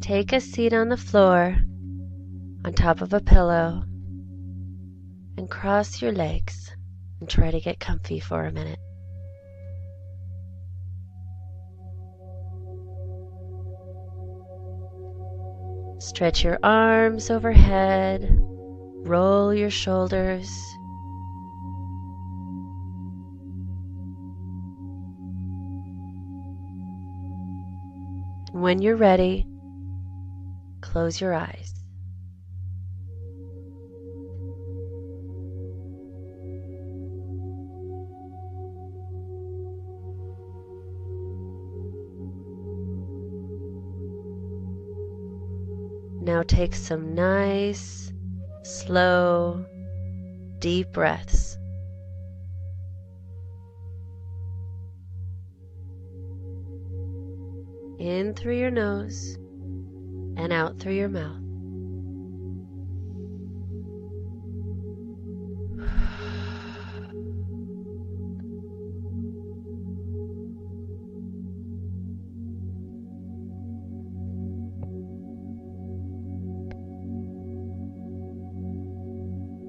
Take a seat on the floor on top of a pillow and cross your legs and try to get comfy for a minute. Stretch your arms overhead, roll your shoulders. And when you're ready, close your eyes. Now take some nice, slow, deep breaths. In through your nose and out through your mouth.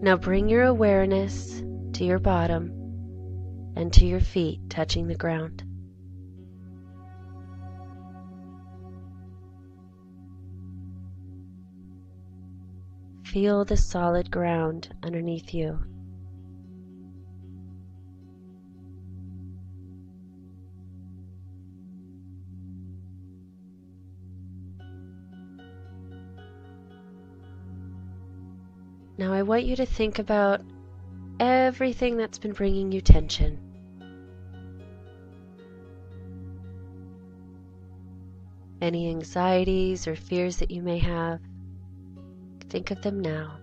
Now bring your awareness to your bottom and to your feet touching the ground. Feel the solid ground underneath you. Now I want you to think about everything that's been bringing you tension. Any anxieties or fears that you may have, think of them now.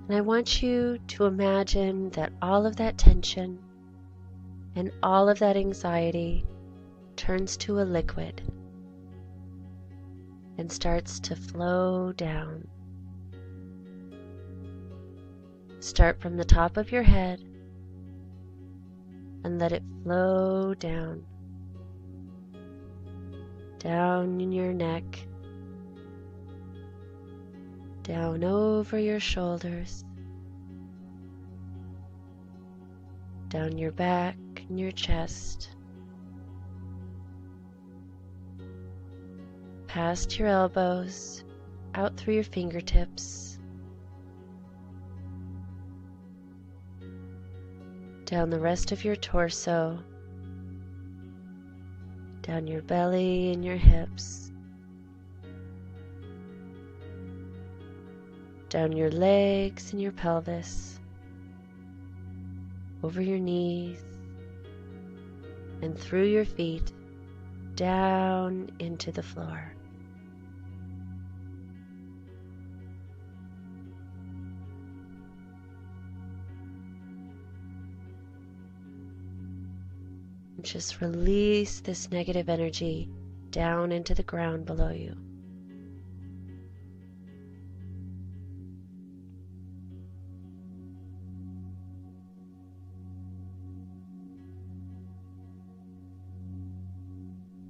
And I want you to imagine that all of that tension and all of that anxiety turns to a liquid and starts to flow down. Start from the top of your head and let it flow down. Down in your neck, down over your shoulders, down your back and your chest, past your elbows, out through your fingertips, down the rest of your torso, down your belly and your hips, down your legs and your pelvis, over your knees, and through your feet, down into the floor. And just release this negative energy down into the ground below you.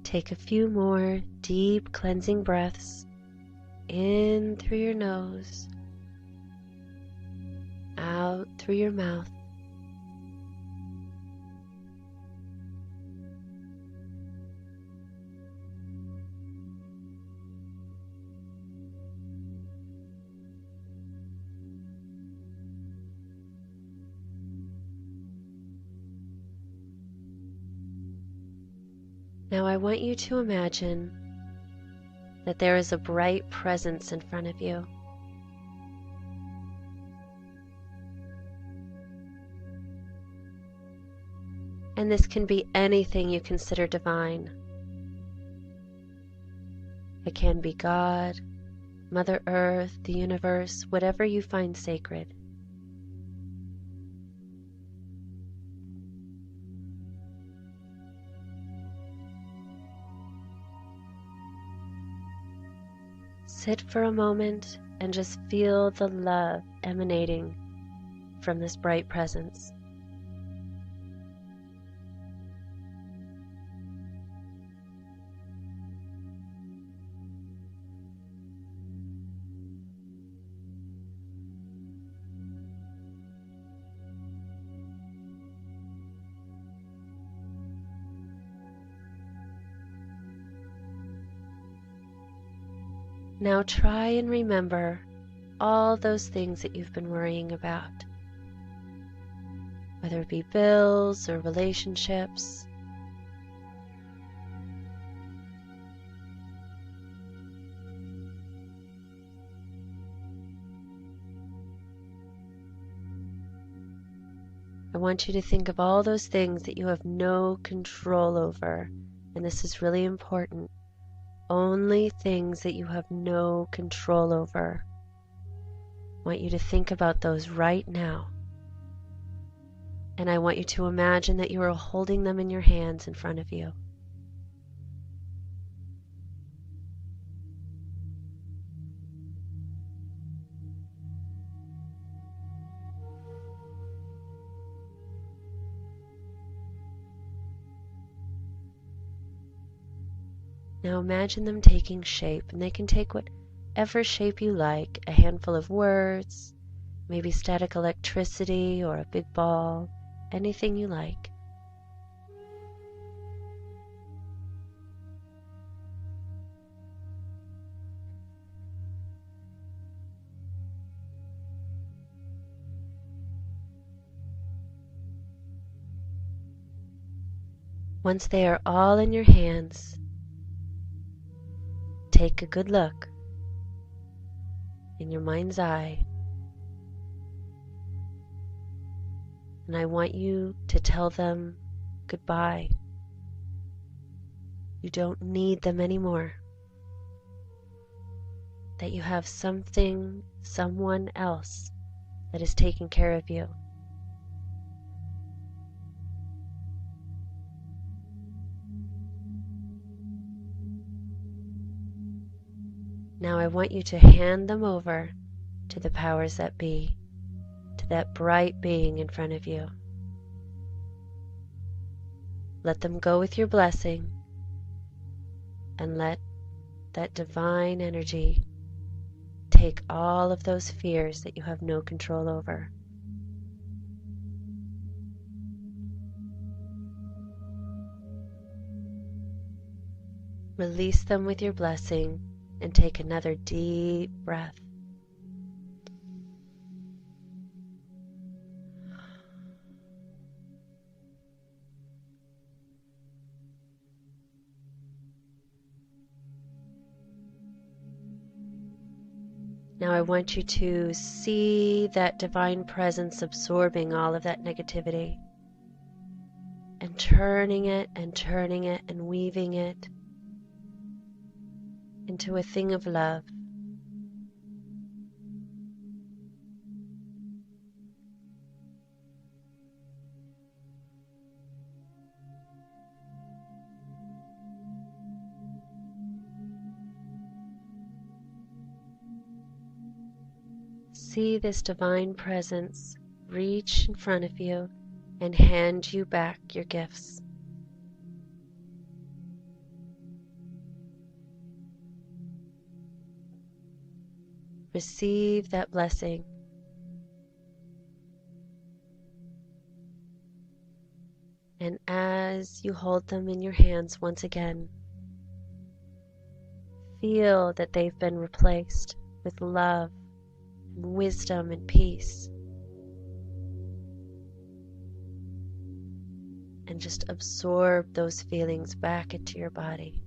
Take a few more deep cleansing breaths in through your nose, out through your mouth. Now I want you to imagine that there is a bright presence in front of you. And this can be anything you consider divine. It can be God, Mother Earth, the universe, whatever you find sacred. Sit for a moment and just feel the love emanating from this bright presence. Now try and remember all those things that you've been worrying about, whether it be bills or relationships. I want you to think of all those things that you have no control over, and this is really important. Only things that you have no control over. I want you to think about those right now. And I want you to imagine that you are holding them in your hands in front of you. Now imagine them taking shape, and they can take whatever shape you like, a handful of words, maybe static electricity or a big ball, anything you like. Once they are all in your hands, take a good look in your mind's eye, and I want you to tell them goodbye. You don't need them anymore. That you have something, someone else that is taking care of you. Now I want you to hand them over to the powers that be, to that bright being in front of you. Let them go with your blessing, and let that divine energy take all of those fears that you have no control over. Release them with your blessing and take another deep breath. Now I want you to see that divine presence absorbing all of that negativity and turning it and weaving it into a thing of love. See this divine presence reach in front of you and hand you back your gifts. Receive that blessing. And as you hold them in your hands once again, feel that they've been replaced with love and wisdom and peace. And just absorb those feelings back into your body.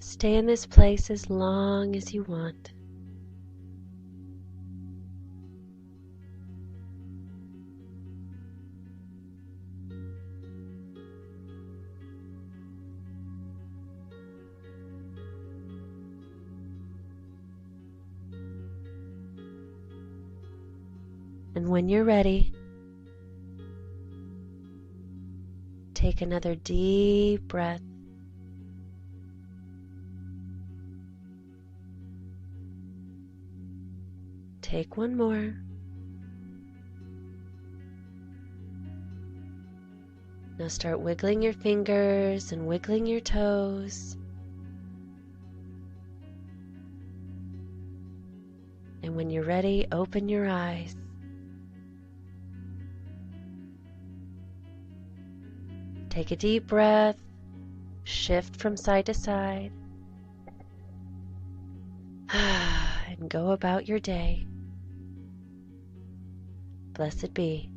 Stay in this place as long as you want. And when you're ready, take another deep breath. Take one more. Now start wiggling your fingers and wiggling your toes. And when you're ready, open your eyes. Take a deep breath, shift from side to side, and go about your day. Blessed be.